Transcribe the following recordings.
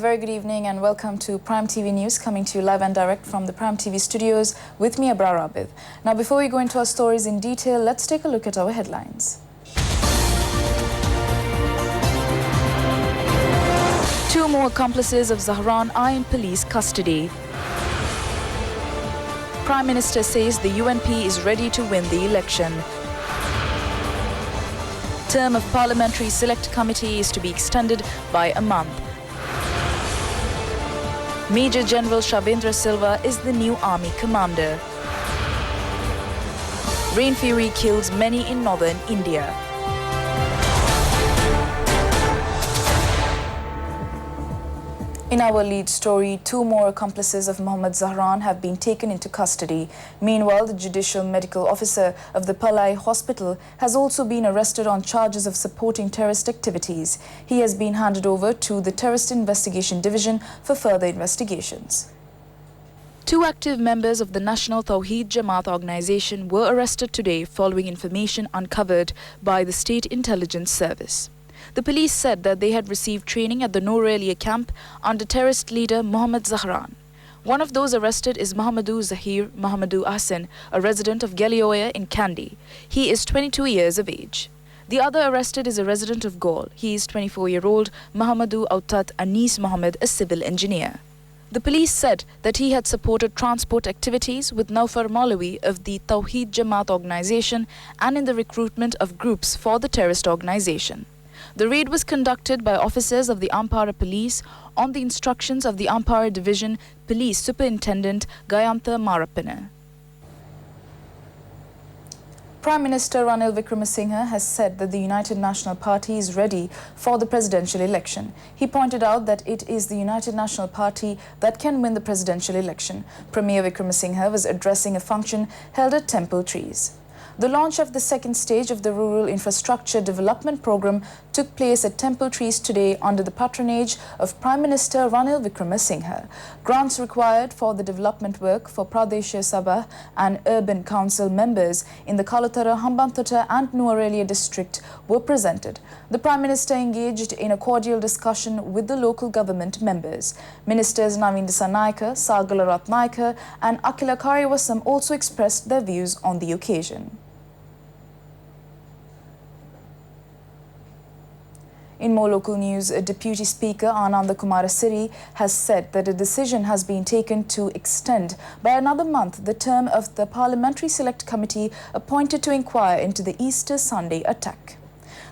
very good evening and welcome to Prime TV News, coming to you live and direct from the Prime TV studios with me, Abrar Abid. Now, before we go into our stories in detail, let's take a look at our headlines. Two more accomplices of Zahran are in police custody. Prime Minister says the UNP is ready to win the election. Term of Parliamentary Select Committee is to be extended by a month. Major General Shavendra Silva is the new army commander. Rain fury kills many in northern India. In our lead story, two more accomplices of Mohammed Zahran have been taken into custody. Meanwhile, the judicial medical officer of the Palai hospital has also been arrested on charges of supporting terrorist activities. He has been handed over to the Terrorist Investigation Division for further investigations. Two active members of the National Tawheed Jamaat organization were arrested today following information uncovered by the State Intelligence Service. The police said that they had received training at the Noor Elia camp under terrorist leader Mohammed Zahran. One of those arrested is Mohammadu Zahir Mohammadu Hassan, a resident of Galioya in Kandy. He is 22 years of age. The other arrested is a resident of Gaul. He is 24-year-old Mohammadu Autat Anis Mohammed, a civil engineer. The police said that he had supported transport activities with Naufar Maulawi of the Tawheed Jamaat organization and in the recruitment of groups for the terrorist organization. The raid was conducted by officers of the Ampara Police on the instructions of the Ampara Division Police Superintendent Gayantha Marapana. Prime Minister Ranil Wickremesinghe has said that the United National Party is ready for the presidential election. He pointed out that it is the United National Party that can win the presidential election. Premier Wickremesinghe was addressing a function held at Temple Trees. The launch of the second stage of the Rural Infrastructure Development Programme took place at Temple Trees today under the patronage of Prime Minister Ranil Wickremesinghe. Grants required for the development work for Pradesha Sabha and Urban Council members in the Kalutara, Hambantota and Nuwara district were presented. The Prime Minister engaged in a cordial discussion with the local government members. Ministers Naveen Dissanayake, Sagala Ratnayake and Akila Karyavasam also expressed their views on the occasion. In more local news, Deputy Speaker Ananda Kumarasiri has said that a decision has been taken to extend by another month the term of the Parliamentary Select Committee appointed to inquire into the Easter Sunday attack.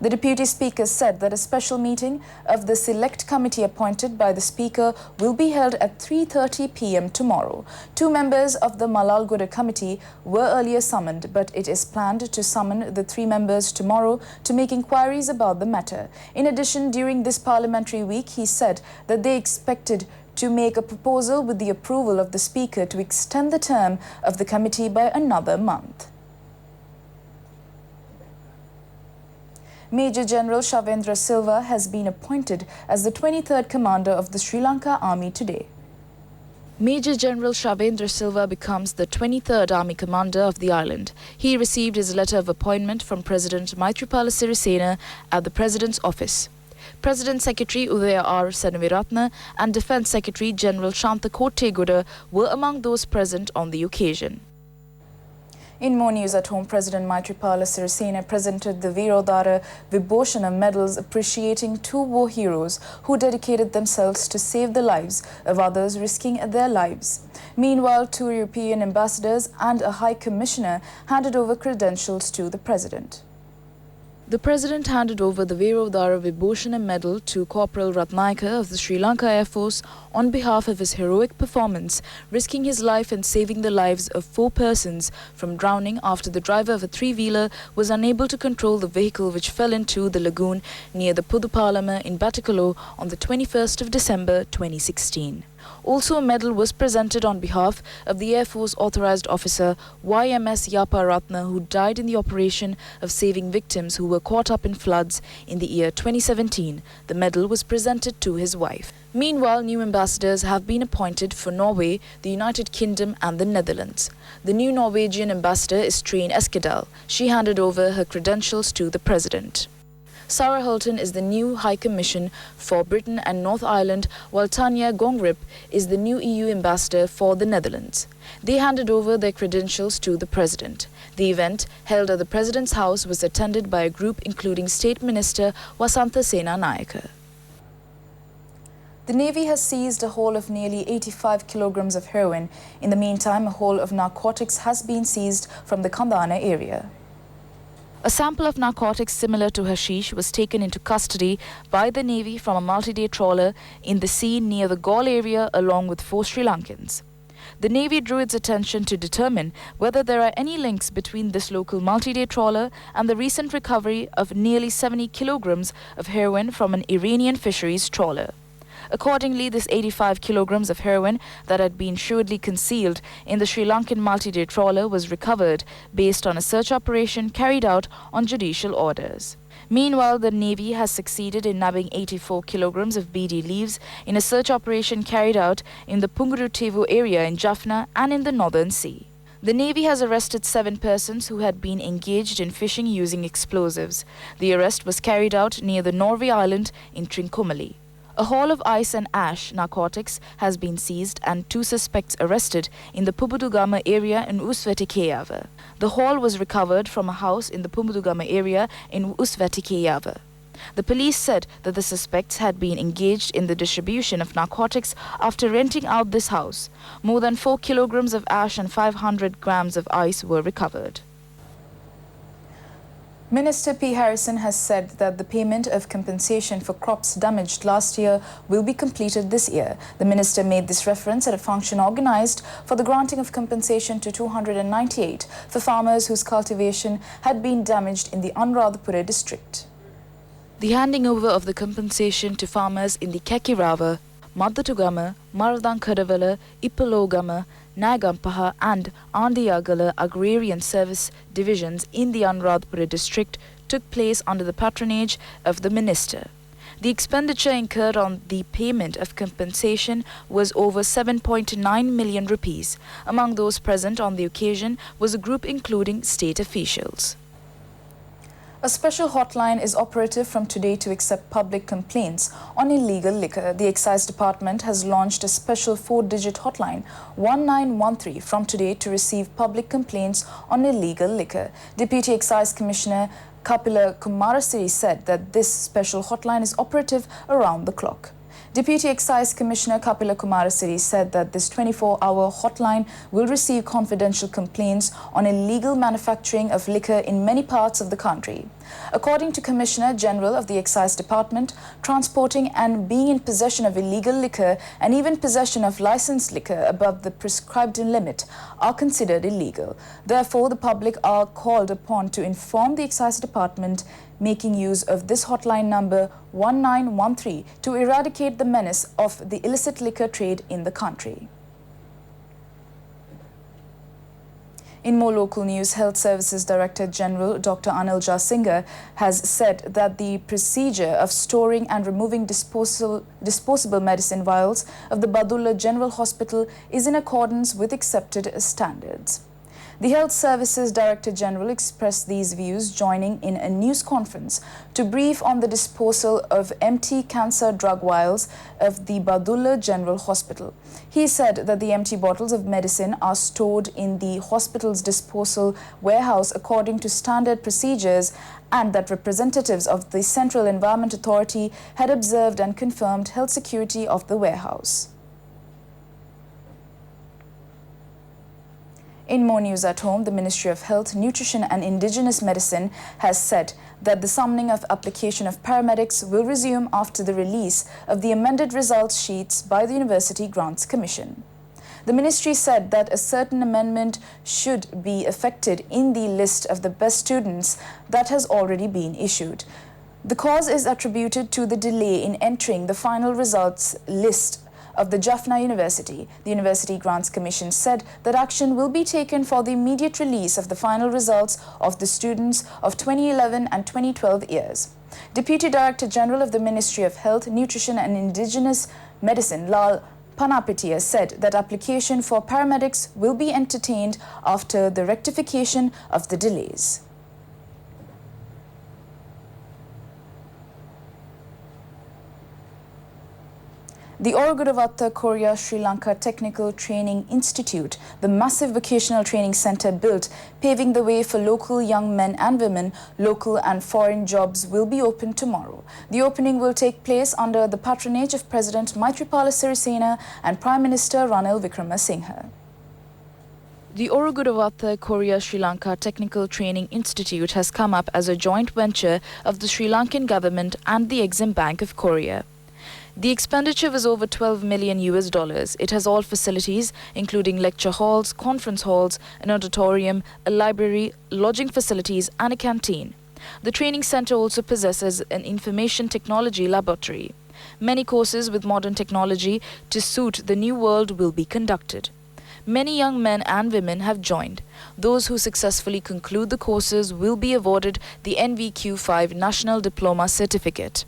The Deputy Speaker said that a special meeting of the Select Committee appointed by the Speaker will be held at 3:30 p.m. tomorrow. Two members of the Malalgoda Committee were earlier summoned, but it is planned to summon the three members tomorrow to make inquiries about the matter. In addition, during this parliamentary week, he said that they expected to make a proposal with the approval of the Speaker to extend the term of the committee by another month. Major General Shavendra Silva has been appointed as the 23rd Commander of the Sri Lanka Army today. Major General Shavendra Silva becomes the 23rd Army Commander of the island. He received his letter of appointment from President Maithripala Sirisena at the President's office. President Secretary Udaya R. Senaviratne and Defence Secretary General Shanta Kotteguda were among those present on the occasion. In more news at home, President Maithripala Sirisena presented the Virodara Vibhoshana medals appreciating two war heroes who dedicated themselves to save the lives of others, risking their lives. Meanwhile, two European ambassadors and a High Commissioner handed over credentials to the President. The President handed over the Virodara Vibhoshana medal to Corporal Ratnayake of the Sri Lanka Air Force on behalf of his heroic performance, risking his life and saving the lives of 4 persons from drowning after the driver of a 3-wheeler was unable to control the vehicle which fell into the lagoon near the Pudupalama in Batikalo on the 21st of December 2016. Also, a medal was presented on behalf of the Air Force Authorized Officer YMS Yapa Ratna, who died in the operation of saving victims who were caught up in floods in the year 2017. The medal was presented to his wife. Meanwhile, new ambassadors have been appointed for Norway, the United Kingdom and the Netherlands. The new Norwegian ambassador is Trine Eskedal. She handed over her credentials to the President. Sarah Hulton is the new High Commission for Britain and North Ireland, while Tanya Gongrip is the new EU ambassador for the Netherlands. They handed over their credentials to the President. The event, held at the President's house, was attended by a group including State Minister Vasantha Sena Nayaka. The Navy has seized a haul of nearly 85 kilograms of heroin. In the meantime, a haul of narcotics has been seized from the Kandana area. A sample of narcotics similar to hashish was taken into custody by the Navy from a multi-day trawler in the sea near the Galle area along with 4 Sri Lankans. The Navy drew its attention to determine whether there are any links between this local multi-day trawler and the recent recovery of nearly 70 kilograms of heroin from an Iranian fisheries trawler. Accordingly, this 85 kilograms of heroin that had been shrewdly concealed in the Sri Lankan multi-day trawler was recovered based on a search operation carried out on judicial orders. Meanwhile, the Navy has succeeded in nabbing 84 kilograms of BD leaves in a search operation carried out in the Pungurutevu area in Jaffna and in the Northern Sea. The Navy has arrested 7 persons who had been engaged in fishing using explosives. The arrest was carried out near the Norway Island in Trincomalee. A haul of ice and ash narcotics has been seized and 2 suspects arrested in the Pumbudugama area in Usvetikeyava. The haul was recovered from a house in the Pumbudugama area in Usvetikeyava. The police said that the suspects had been engaged in the distribution of narcotics after renting out this house. More than 4 kilograms of ash and 500 grams of ice were recovered. Minister P. Harrison has said that the payment of compensation for crops damaged last year will be completed this year. The minister made this reference at a function organised for the granting of compensation to 298 for farmers whose cultivation had been damaged in the Anuradhapura district. The handing over of the compensation to farmers in the Kekirava, Maddatugama, Maradankadavala, Ipalogama, Nagampaha and Andiyagala agrarian service divisions in the Anuradhapura district took place under the patronage of the minister. The expenditure incurred on the payment of compensation was over 7.9 million rupees. Among those present on the occasion was a group including state officials. A special hotline is operative from today to accept public complaints on illegal liquor. The Excise Department has launched a special 4-digit hotline, 1913, from today to receive public complaints on illegal liquor. Deputy Excise Commissioner Kapila Kumarasiri said that this special hotline is operative around the clock. Deputy Excise Commissioner Kapila Kumarasiri said that this 24-hour hotline will receive confidential complaints on illegal manufacturing of liquor in many parts of the country. According to Commissioner General of the Excise Department, transporting and being in possession of illegal liquor and even possession of licensed liquor above the prescribed limit are considered illegal. Therefore, the public are called upon to inform the Excise Department making use of this hotline number 1913 to eradicate the menace of the illicit liquor trade in the country. In more local news, Health Services Director General Dr. Anil Jasinger has said that the procedure of storing and removing disposable medicine vials of the Badulla General Hospital is in accordance with accepted standards. The Health Services Director General expressed these views joining in a news conference to brief on the disposal of empty cancer drug vials of the Badulla General Hospital. He said that the empty bottles of medicine are stored in the hospital's disposal warehouse according to standard procedures and that representatives of the Central Environment Authority had observed and confirmed health security of the warehouse. In more news at home, the Ministry of Health, Nutrition and Indigenous Medicine has said that the summoning of application of paramedics will resume after the release of the amended results sheets by the University Grants Commission. The ministry said that a certain amendment should be effected in the list of the best students that has already been issued. The cause is attributed to the delay in entering the final results list of the Jaffna University. The University Grants Commission said that action will be taken for the immediate release of the final results of the students of 2011 and 2012 years. Deputy Director General of the Ministry of Health, Nutrition and Indigenous Medicine, Lal Panapitia, said that application for paramedics will be entertained after the rectification of the delays. The Orugudavatta Korea Sri Lanka Technical Training Institute, the massive vocational training center built, paving the way for local young men and women, local and foreign jobs, will be opened tomorrow. The opening will take place under the patronage of President Maithripala Sirisena and Prime Minister Ranil Wickremesinghe. The Orugudavatta Korea Sri Lanka Technical Training Institute has come up as a joint venture of the Sri Lankan government and the Exim Bank of Korea. The expenditure was over $12 million. It has all facilities, including lecture halls, conference halls, an auditorium, a library, lodging facilities, and a canteen. The training center also possesses an information technology laboratory. Many courses with modern technology to suit the new world will be conducted. Many young men and women have joined. Those who successfully conclude the courses will be awarded the NVQ5 National Diploma Certificate.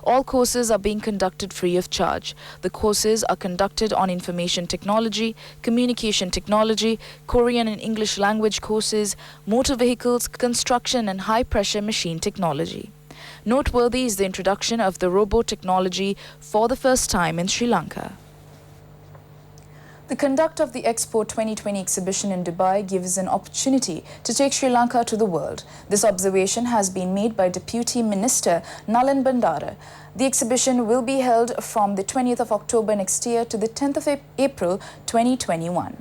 All courses are being conducted free of charge. The courses are conducted on information technology, communication technology, Korean and English language courses, motor vehicles, construction and high-pressure machine technology. Noteworthy is the introduction of the robot technology for the first time in Sri Lanka. The conduct of the Expo 2020 exhibition in Dubai gives an opportunity to take Sri Lanka to the world. This observation has been made by Deputy Minister Nalin Bandara. The exhibition will be held from the 20th of October next year to the 10th of April 2021.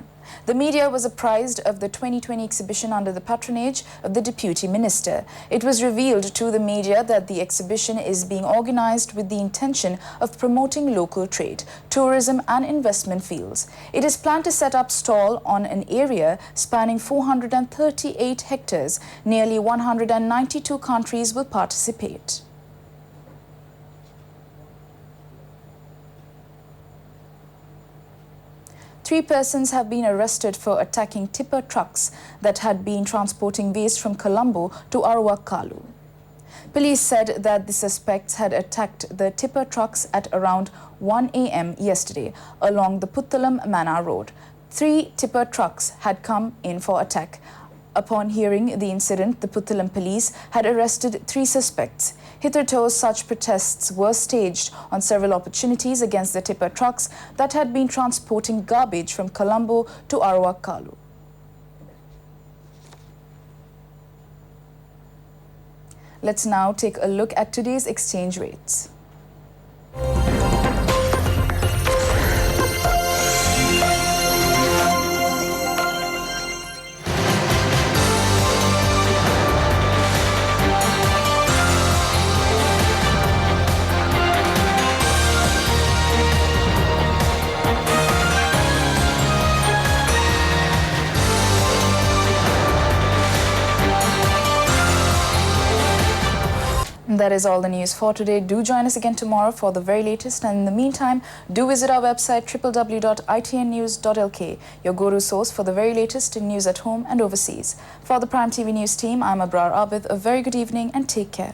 The media was apprised of the 2020 exhibition under the patronage of the Deputy Minister. It was revealed to the media that the exhibition is being organized with the intention of promoting local trade, tourism and investment fields. It is planned to set up stall on an area spanning 438 hectares. Nearly 192 countries will participate. Three persons have been arrested for attacking tipper trucks that had been transporting waste from Colombo to Arwakalu. Police said that the suspects had attacked the tipper trucks at around 1 a.m. yesterday along the Puttalam Mana Road. 3 tipper trucks had come in for attack. Upon hearing the incident, the Puttalam police had arrested 3 suspects. Hitherto, such protests were staged on several opportunities against the tipper trucks that had been transporting garbage from Colombo to Arwakalu. Let's now take a look at today's exchange rates. That is all the news for today. Do join us again tomorrow for the very latest, and in the meantime, do visit our website www.itnnews.lk, your go-to source for the very latest in news at home and overseas. For the Prime TV News team, I'm Abrar Abid. A very good evening and take care.